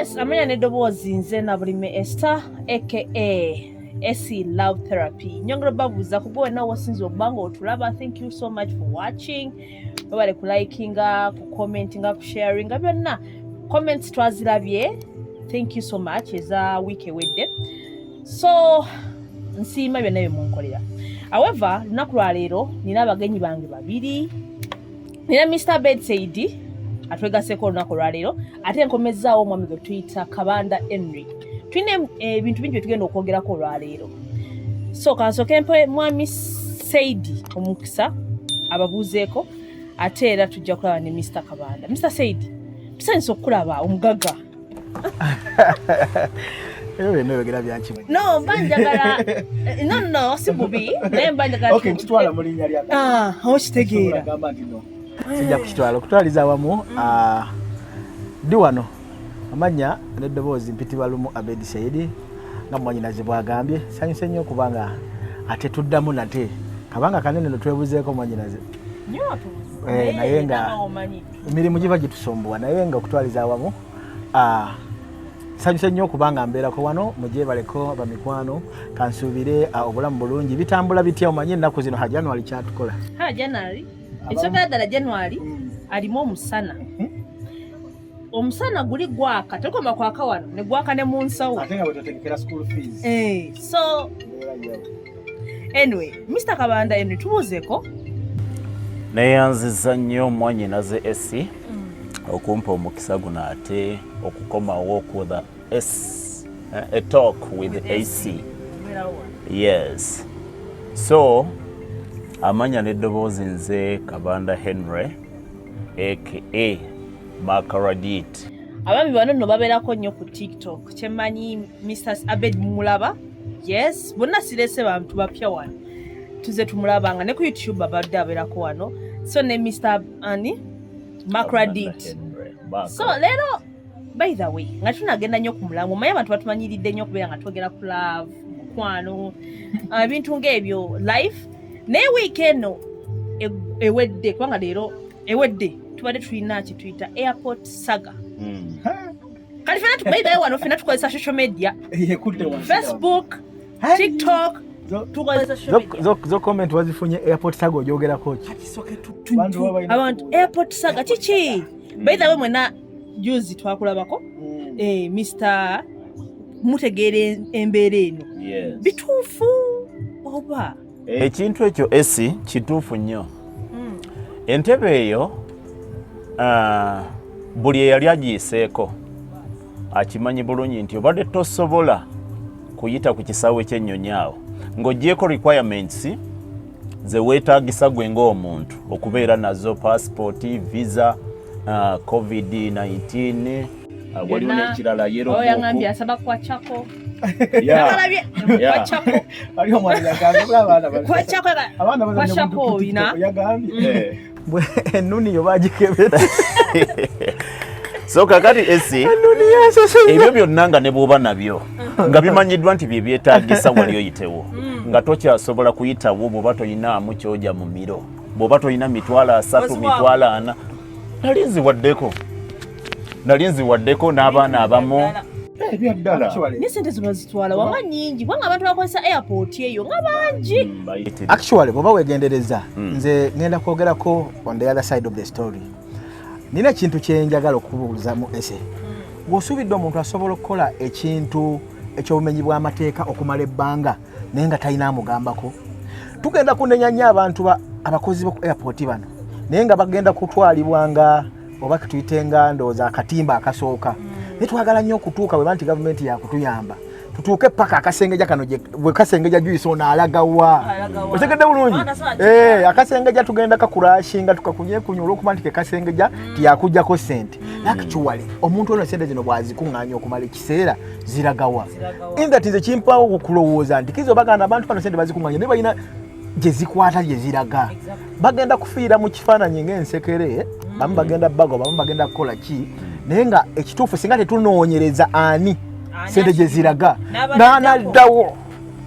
Yes, amanya nedoboozi nze na bulime Esther aka SE Love Therapy. Nyongera babuza kugowe na wasinzo bango otulaba. Thank you so much for watching. Babale ku likinga, ku commentinga, ku sharinga byonna. Comments twazirabye. Thank you so much. Eza week ewedde. So nsiima byonna bye munkolera. However, lunaku lwa leero nina abagenyi bange babiri. Nina Mr. ABED SAIDI atwegaseko olunaku lwa leero ate nkomezaawo omwami gwe tuyita Kabanda Henry. Tulina ebintu bingi bye tugenda okwogerako olwa leero. So kansooke mpe mwami SAIDI omukisa ababuuzeeko ate era tujja kulaba ne Mr. Kabanda. Mr. SAIDI, tusanyusa okukulaba omugaga. No, mbanjagala. No, si bubi. Naye mbanjagala. Okay, kitwala mu linnya lya. Okitegeera. Sijja kukitwala okutwaliza awamu ndi wano amanya n'eddoboozi mpitibalumu ABED SAIDI nga mwannyinaze bwagambye sanyuse nnyo kubanga ate tuddamu nate kabanga kanene no twebuzeeko mwannyinaze naye nga emirimu giba gitusombuwa naye nga okutwaliza awamu sanyuse nnyo kubanga mbeerako wano mugyebaleko bamikwano kansuubire obulamu bulungi bitambula bitya omanyi ennaku zino ha January kyatukola January ekisogera ddala January alimu omusana. Omusana guli gwaka tekoma kwaka wano ne gwaka ne mu nsawo ate nga bwetotegekera school fees. So anyway, Mr. Kabanda Henry tubuuzeeko. Neyanziza nnyo mwannyinaze esi okumpa omukisa guno ate okukomawo ku the a talk with AC. Yes. So amanya n'eddoboozi nze Kabanda Henry aka Makaradit. Abami bano nno babeerako nnyo ku TikTok. Kyemanyi Mr. ABED mulaba. Yes, bonna sirese bantu bapya wano. Tuze tumulabanga ne ku YouTube abadde abeerako wano. So ne Mr. Makaradit. So leero by the way nga tunagenda nnyo ku mulango omanyi abantu batumanyiridde nnyo okubeera nga twogera ku love mukwano ebintu ng'ebyo life. Naye weekend ewedde kubanga leero ewedde tubadde tulina kye tuyita airport saga. Kali fena tubayibayo wano fena tukozesa social media Facebook, TikTok tukozesa social media. Zo comment wazifunye airport saga ogyogerako ki? Abantu airport saga kiki? By the way mwena juzi twakulabako Mr. mutegeere embeera eno. Bituufu oba ekintu ekyo esi kituufu nnyo. Entebbe eyo buli eyali agiyiseeko akimanyi bulungi nti obadde tosobola kuyita ku kisaawe ky'ennyonyi awo ng'oggyeko requirements ze weetaagisa gwe ng'omuntu okubeera nazo passport, visa, COVID-19 waliwo n'ekirala yero oyangambye asaba kwakyako. Kwachako ina ennuni yo bagikebeta. So kakati esi ebyo byonna nga ne bw'oba nabyo nga bimanyiddwa nti bye byetaagisa wali oyitewo nga tokyasobola kuyitawo bw'oba toyinaamu ky'ojja mu miro bw'oba toyina mitwalo 3 mitwalo 4 nali nziwaddeko n'abaana abamu n'esente zibazitwala wanga nnyingi kubanga abantu bakozesa airport eyo nga bangi. Actually bw'oba weegendereza nze ngenda kwogerako on the other side of the story. Nina ekintu kye njagala okubuuza mu ese. Bw'osuubidde omuntu asobola okukola ekintu eky'obumenyi bw'amateeka okumala ebbanga naye nga talina amugambako. Tugenda kunenya nnyo abantu abakozi b'oku airport bano naye nga bagenda kutwalibwanga oba tuyitenga ndowooza akatimba akasooka. Naye twagala nnyo okutuuka bwe banti gavumenti yakutuyamba tutuuke paka akasengeja kano bwe kasengeja juyisa onaalagawa otegedde bulungi. Akasengeja tugenda kakurashinga tukakunyekunya olw'okuba nti kekasengeja tiyakujjako sente. Actually omuntu ono sente zino bwazikuŋŋaanya okumala ekiseera ziragawa. That is ekimpawo okulowooza nti kizo baganda abantu bano sente bazikuŋŋaanya naye balina gye zikwata gye ziraga. Bagenda kufiira mu kifaananyi ng'ensekere bamu bagenda bago bamu bagenda kukola ki naye nga ekituufu singa tetunoonyereza ani sente gye ziraga n'anaddawo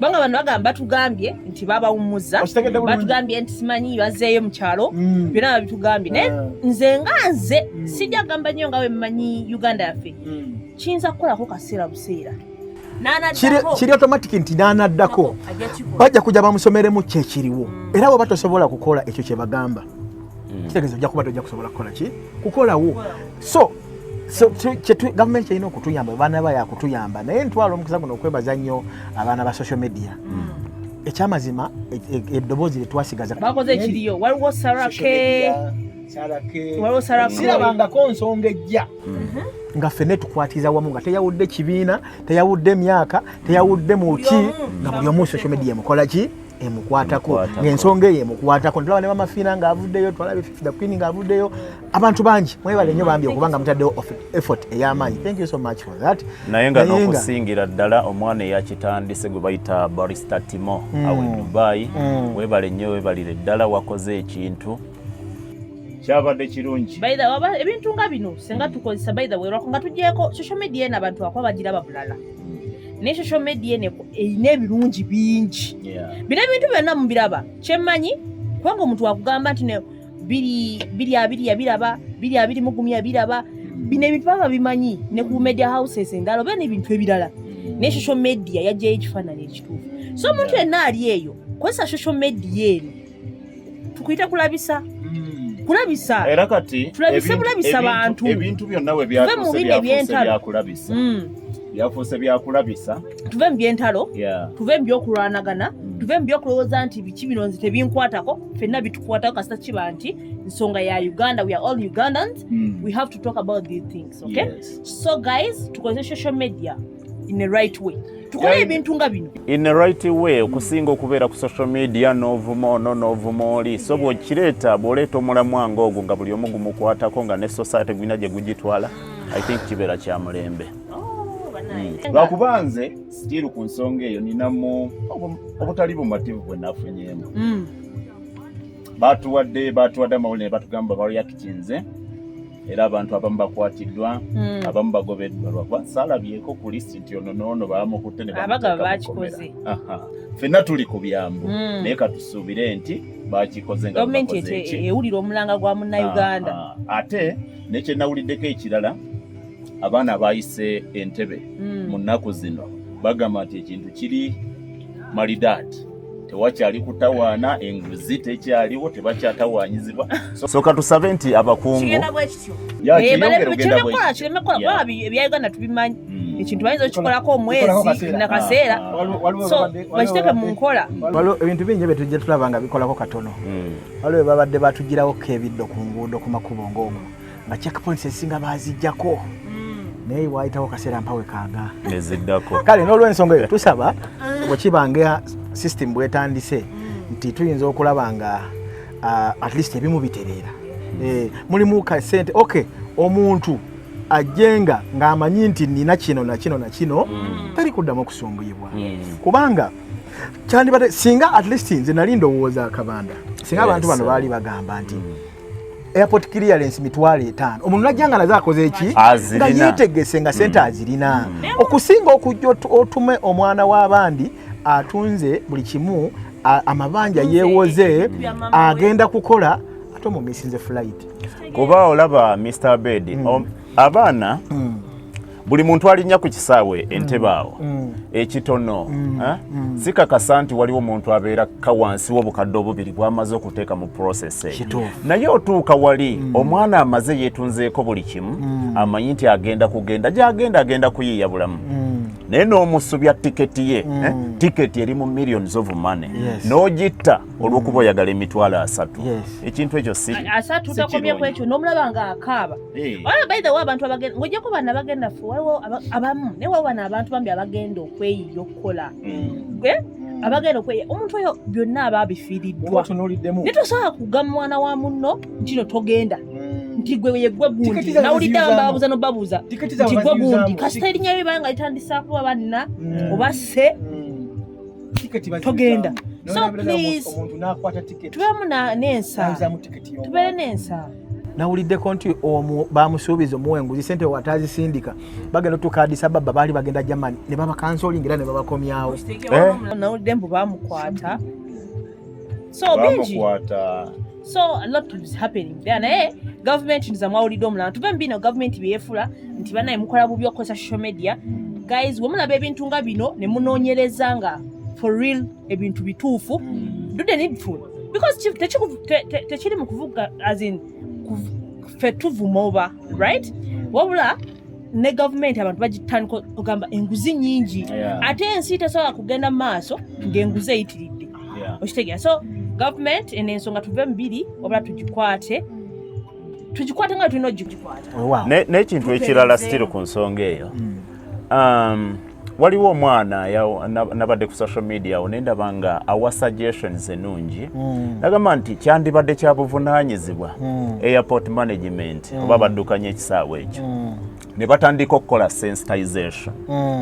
banga bano bagamba batugambye nti babawumuza batugambye nti simanyi bazeeyo mu kyalo byonna babitugambye naye nze sijja gamba nnyo nga we mmanyi Uganda yaffe kiyinza kukolako kaseera buseera kiri automatic nti naanaddako bajja kujja bamusomeremu kyekiriwo era bwe batosobola kukola ekyo kye bagamba kitegeeza ojja kuba tojja kusobola kukola ki kukolawo so gavumenti erina okutuyamba abaana ba yakutuyamba naye ntwala omukisa guno okwebaza nnyo abaana ba social media ekyamazima eddoboozi lyetwasigaza bakoze ekiriyo waliwo sarake sirabangako nsonga ejja nga ffenna tukwatiza wamu nga teyawudde kibiina teyawudde myaka teyawudde mu ki nga buli omu social media emukola ki emukwatako ng'ensonga eyo emukwatako ntulaba ne bamafiina ng'avuddeyo twalabe the queen ng'avuddeyo abantu bangi mwebale nnyo bambi okubanga mutaddewo effort ey'amaanyi thank you so much for that naye nga n'okusingira ddala omwana eyakitandise gwe bayita barista Timo awo e Dubai webale nnyo webalire ddala wakoze ekintu kyabadde kirungi ebintu nga bino senga tukozesa lwako nga tugyeko social media eno abantu bakuba bagiraba bulala ne social media erina ebirungi bingi bino ebintu byonna mubiraba kyemmanyi kubanga omuntu wakugamba nti biri abiri yabiraba biri abiri mugumi yabiraba bino ebintu baba bimanyi ne ku media houses endala oba n'ebintu ebirala ne social media yajjayo ekifaananyi ekituufu so omuntu yenna ali eyo kozesa social media eno tukuyita kulabisa era kati tulabisa bantu ebintu byonna we byakulabisa byafuuse byakulabisa tuve mu byentalo tuve mu byokulwanagana tuve mu byokulowooza nti biki bino nze tebinkwatako ffenna bitukwatako kasita kiba nti nsonga ya Uganda we are all Ugandans we have to talk about these things okay so guys tukozese social media in the right way tukole ebintu nga bino in the right way okusinga okubeera ku social media n'ovuma oli so bw'okireeta bw'oleeta omulamu wange ogwo nga buli omu gumukwatako nga ne society gwina gye gugitwala I think kibeera kya mulembe lwakuba nze still ku nsonga eyo ninamu obutali bumativu bwe nafunyemu batuwadde amawulire ne batugamba bareactinze era abantu abamu bakwatiddwa abamu bagobeddwa lwakuba saalabyeko ku listi nti ono n'ono bamukutte ne bakikoze ffenna tuli ku byambu naye katusuubire nti bakikoze nga gavumenti ewulira omulanga gwa munnayuganda ate nekyenawuliddeko ekirala abaana bayise Entebbe mu nnaku zino bagamba nti ekintu kiri malidaati tewakyali kutawaana enguzi tekyaliwo tebakyatawaanyizibwa so katusabe nti abakungu ebya Uganda tubimanyi ekintu bayinza okikolako omwezi nakaseera so bakiteeke mu nkola waliwo ebintu bingi byetujja tulaba nga bikolako katono waliwo babadde batugirawo ebiddo ku nguudo ku makubo ng'ogwo nga checkpoints ezisinga baziggyako naye waayitawo kaseera mpawe kaaga eziddako kale n'olw'ensonga eyo tusaba bwekibanga system bwetandise nti tuyinza okulaba nga at least ebimu bitereera mulimu kasente okay omuntu ajjenga ng'amanyi nti nina kino na kino na kino tali kuddamu okusumbuyibwa kubanga kyandibadde singa at least nze nali ndowooza Kabanda singa abantu bano baali bagamba nti airport clearance mitwalo 5 omuntu najjanga nazo akoze eki nga yeetegese nga sente azirina okusinga okujja otume omwana w'abandi atunze buli kimu amabanja yeewoze agenda kukola ate omumisinze flight kuba olaba Mr. ABED abaana buli muntu alinnya ku kisaawe Entebbe awo ekitono sikakasa nti waliwo omuntu abeera kawansi w'obukadde obubiri bw'amaze okuteeka mu process eyo naye otuuka wali omwana amaze yeetunzeeko buli kimu amanyi nti agenda kugenda gy'agenda agenda kuyiiya bulamu naye n'omusubya tiketi ye tiketi eri mu millions of money n'ogitta olw'okuba oyagala emitwalo 3 ekintu ekyo si 3 takomyeku ekyo n'omulaba nga akaaba wala by the way abantu abagenda ng'ojjako bana bagenda fu waliwo abamu naye waliwo bano abantu bambi abagenda okweyiya okukola abagenda okweyiya omuntu oyo byonna aba abifiiriddwa naye tosobola kugamba mwana wa munno nti no togenda nti gwe gundi nawulidde babuuza nobabuuza nti gwe gundi kasita erinnya lyo banga litandisaako abanna oba se togenda so please tubeemu n'ensa tubeere n'ensa nawuliddeko nti bamusuubiza omuwenguzi sente watazisindika bagenda tuka Addis Ababa baali bagenda Germany ne babakansolinga era ne babakomyawo nawulidde mbu bamukwata so bingi so a lot is happening there naye government niza mwawulidde omulala tuve mbino government byefula nti banaye mukola bubi okukozesa social media guys wemulaba ebintu nga bino ne munoonyereza nga for real ebintu bituufu do the needful because tekiri mu kuvuga as in fe tuvuma oba right wabula ne government abantu bagitandika ogamba enguzi nyingi ate ensi tesobola kugenda mu maaso ng'enguzi eyitiridde okitegeera so government ensonga tuve mbiri wabula tugikwate nga tulina ogikwata n'ekintu ekirala still ku nsonga eyo waliwo omwana nabadde ku social media onendaba nga awa suggestions ennungi nagamba nti kyandibadde kya buvunaanyizibwa airport management oba baddukanya ekisaawe ekyo ne batandika okukola sensitization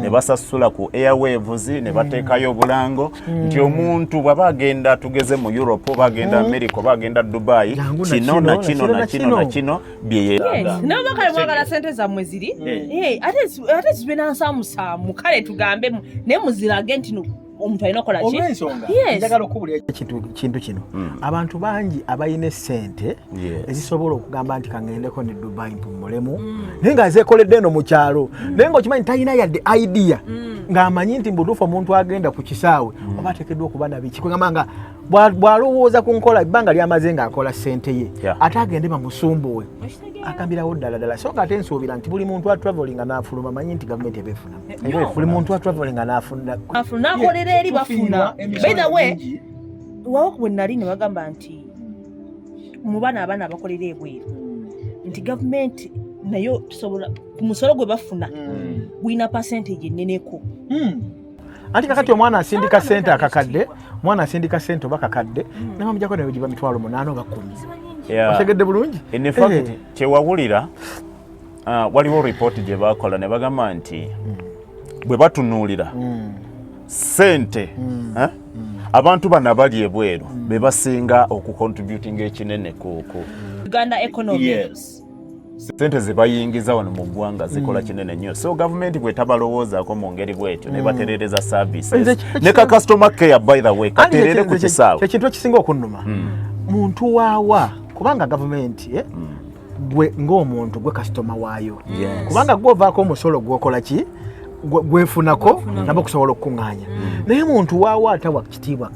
ne basasula ku airwaves ne bateekayo obulango nti omuntu bw'aba agenda tugeze mu Europe oba agenda America oba agenda Dubai kino na kino na kino na kino byeyeeraga n'abakale mwagala sente zammwe ziri ate zibinansamusaamu kale tugambe naye muzirage nti omuntu alina okola ki njagala okubulira kintu kino abantu bangi abayina essente ezisobola okugamba nti kangendeko ne Dubai mpumulemu naye nga zeekoledde eno mu kyalo naye ng'okimanyi talina yadde idea ng'amanyi nti mbutuufu omuntu agenda ku kisaawe oba ateekeddwa okuba na biki kwegamba nga bw'alowooza ku nkola ebbanga lyamaze ng'akola ssente ye ate agende bamusumbuwe akambirawo ddala so ng'ate nsuubira nti buli muntu atravelinga n'afuluma manyi nti gavumenti ebeefuna buli muntu atravelinga n'akolera eri bafuna by the way wawo bwe nali ne bagamba nti mu baana abaana abakolera ebweru nti gavumenti nayo tusobola ku musolo gwe bafuna gwina percentage enneneko anti kakati omwana asindika sente akakadde omwana asindika sente oba kakadde namamujjako nayo giba 8,000 oba 10 otegedde bulungi in fact kyewawulira waliwo report gye bakola ne bagamba nti bwe batunuulira sente abantu bano abali ebweru be basinga okucontributing ekinene ku Uganda economy sente ze bayingiza wano mu ggwanga zikola kinene nnyo so gavumenti bw'etabalowoozaako mu ngeri bwetyo ne baterereza services ne ka customer care by the way katerere ku kisaawe kyekintu ekisinga okunnuma muntu waawa kubanga gavumenti gwe ng'omuntu gwe customer waayo kubanga gw'ovaako omusolo gwokola ki gwefunako nabo kusobola okuŋŋaanya naye muntu waawa atawa kitiibwa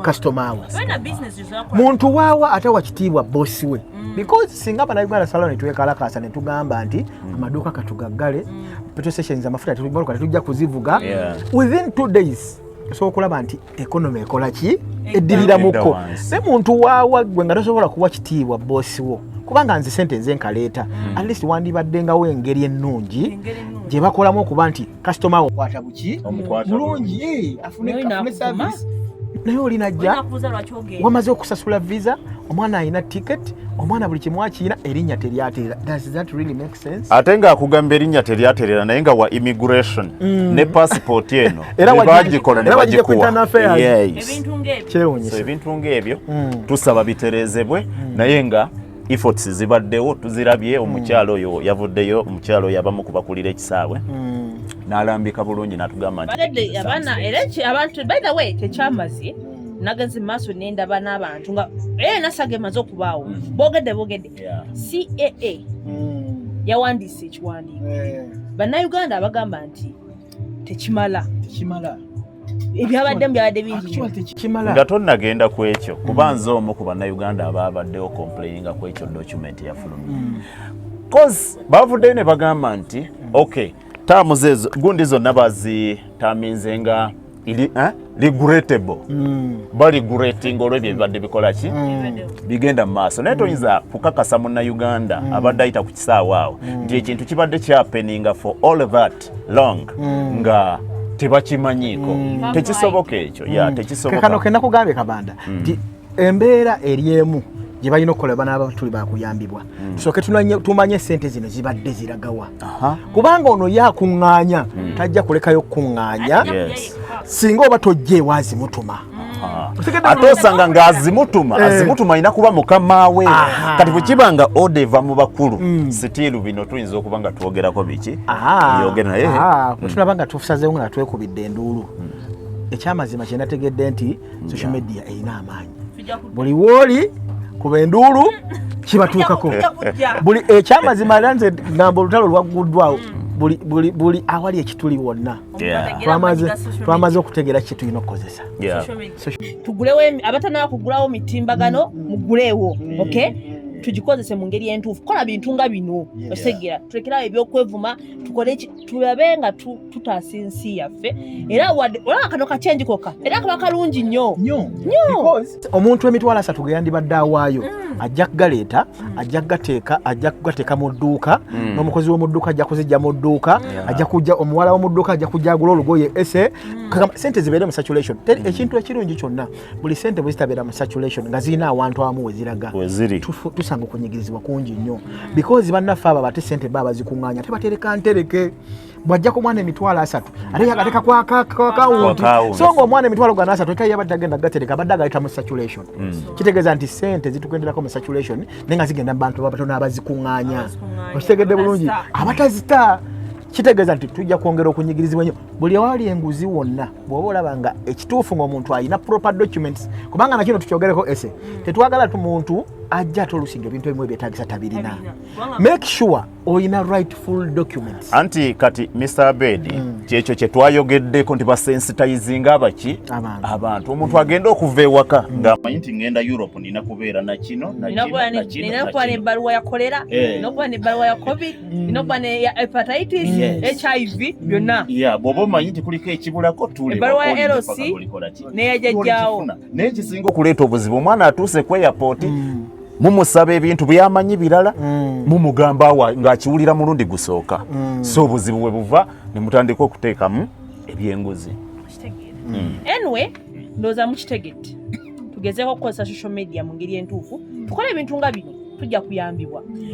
customer we muntu waawa atawa kitiibwa bosi we because singa bannayuganda salon ne twekalakasa ne tugamba nti amaduuka katugaggale petrol stations amafuta tetujja kuzivuga within 2 days so okulaba nti economy ekola ki eddiriramuko ne muntu waawa gwe nga tosobola kuwa kitiibwa bosi wo kubanga nze sente nze nkaleeta at least wandibaddengawo engeri ennungi gye bakolamu okuba nti customer wo kwata buki bulungi afune service naye olinajja wamaze okusasula visa omwana alina ticket omwana buli kimu akiina erinnya teryaterera does that really make sense ate ng'akugamba erinnya teryaterera naye nga wa immigration ne passport eno bagikola ne bagikuwa kyewunyisa ebintu ng'ebyo tusaba biterezebwe naye nga efforts zibaddewo tuzirabye omukyalo oyo yavuddeyo omukyalo oyo abamu kubakulira ekisaawe n'alambika bulungi n'atugamba nti abaana era abantu by the way tekyamaze nagenze maaso n'endaba n'abantu nga nasaga emaze okubaawo boogedde CAA yawandiisa ekiwandiiko bannayuganda abagamba nti tekimala ebyabadde bingi nga tonnagenda ku ekyo kuba nze omu ku bannayuganda ababaddewo complaininga ku ekyo document yafulumye cause bavuddeyo ne bagamba nti okay taamu zezo gundi zonna bazitaminze nga regrettable baregretting olw'ebyo bibadde bikola ki bigenda mu maaso naye toyinza kukakasa munnayuganda abadde ayita ku kisaawe awo nti ekintu kibadde kyapeninga for all that long nga tebakimanyiiko tekisoboka ekyo tekisoboka kano kena kugambye Kabanda nti embeera eri emu gye balina okukola banaaba tuli bakuyambibwa tusooke tumanye sente zino zibadde ziragawa kubanga ono yakuŋŋaanya tajja kulekayo kuŋŋaanya singa oba tojja ewazimutuma ate osanga ng'azimutuma alina kuba mukama we. Kati bwe kiba nga oda eva mu bakulu sitiiru bino tuyinza okuba nga twogerako biki yogera naye tulaba nga tusazeewo nga twekubidde enduulu. Ekyamazima kye nategedde nti social media erina amaanyi. Buli wooli kuba enduulu kibatuukako. Buli ekyamazima era nze ngamba olutalo lwagguddwawo buli awali ekituli wonna twamaze okutegeera kye tulina okukozesa. Tugulewo abatanaba kugulawo mitimbagano muguleewo, okay? Tugikozese mu ngeri entuufu. Kola bintu nga bino osegira tulekerawo ebyokwevuma tukole tulabe nga tutaasa ensi yaffe era olaba kano kacyenji koka era kaba kalungi nnyo. Omuntu emitwalo 3 geyandibadde awaayo ajja kugaleeta, ajja kugateeka, ajja kugateeka mu dduuka, n'omukozi w'omu dduuka ajja kuzijja mu dduuka, ajja kujja omuwala w'omu dduuka ajja kujja agula olugoye ese sente zibeere mu saturation. Ekintu ekirungi kyonna buli sente bwe zitabeera mu saturation nga zirina awantu amu we ziraga tusanga okunyigirizibwa kungi nnyo because bannaffe abo bate sente baba bazikuŋŋaanya tebatereka ntereke bwajja ku mwana emitwalo 3 ate yagateka kwa akawunti so ng'omwana emitwalo gana 3 ekali yabadde agenda gatereka abadde agayita mu saturation. Kitegeeza nti sente zitugenderako mu saturation naye nga zigenda mu bantu abatono abazikuŋŋaanya. Okitegedde bulungi abatazita kitegeeza nti tujja kwongera okunyigirizibwa nnyo buli awali enguzi wonna bw'oba olaba nga ekituufu ng'omuntu alina proper documents kubanga nakino tukyogereko ese tetwagala muntu ajja atolusinga ebintu ebimu ebyetaagisa tabirina. Make sure oyina rightful documents. Anti kati Mr. Abed kyekyo kye twayogeddeko nti basensitizinga abaki abantu omuntu agenda okuva ewaka ng'amanyi nti ngenda Europe nina kubeera na kino nina kuba n'ebbaluwa ya kolera nina kuba n'ebbaluwa ya covid nina kuba ne hepatitis HIV byonna. Bw'oba omanyi nti kuliko ekibulako tuli ebbaluwa ya LC n'eyajjajjaawo naye kisinga okuleeta obuzibu omwana atuuse ku airport mumusaba ebintu byamanyi birala mumugamba ng'akiwulira mulundi gusooka so obuzibu bwe buva ne mutandika okuteekamu ebyenguzi. Anyway ndowooza mukitegedde tugezeeko okukozesa social media mu ngeri entuufu tukole ebintu nga bino tujja kuyambibwa.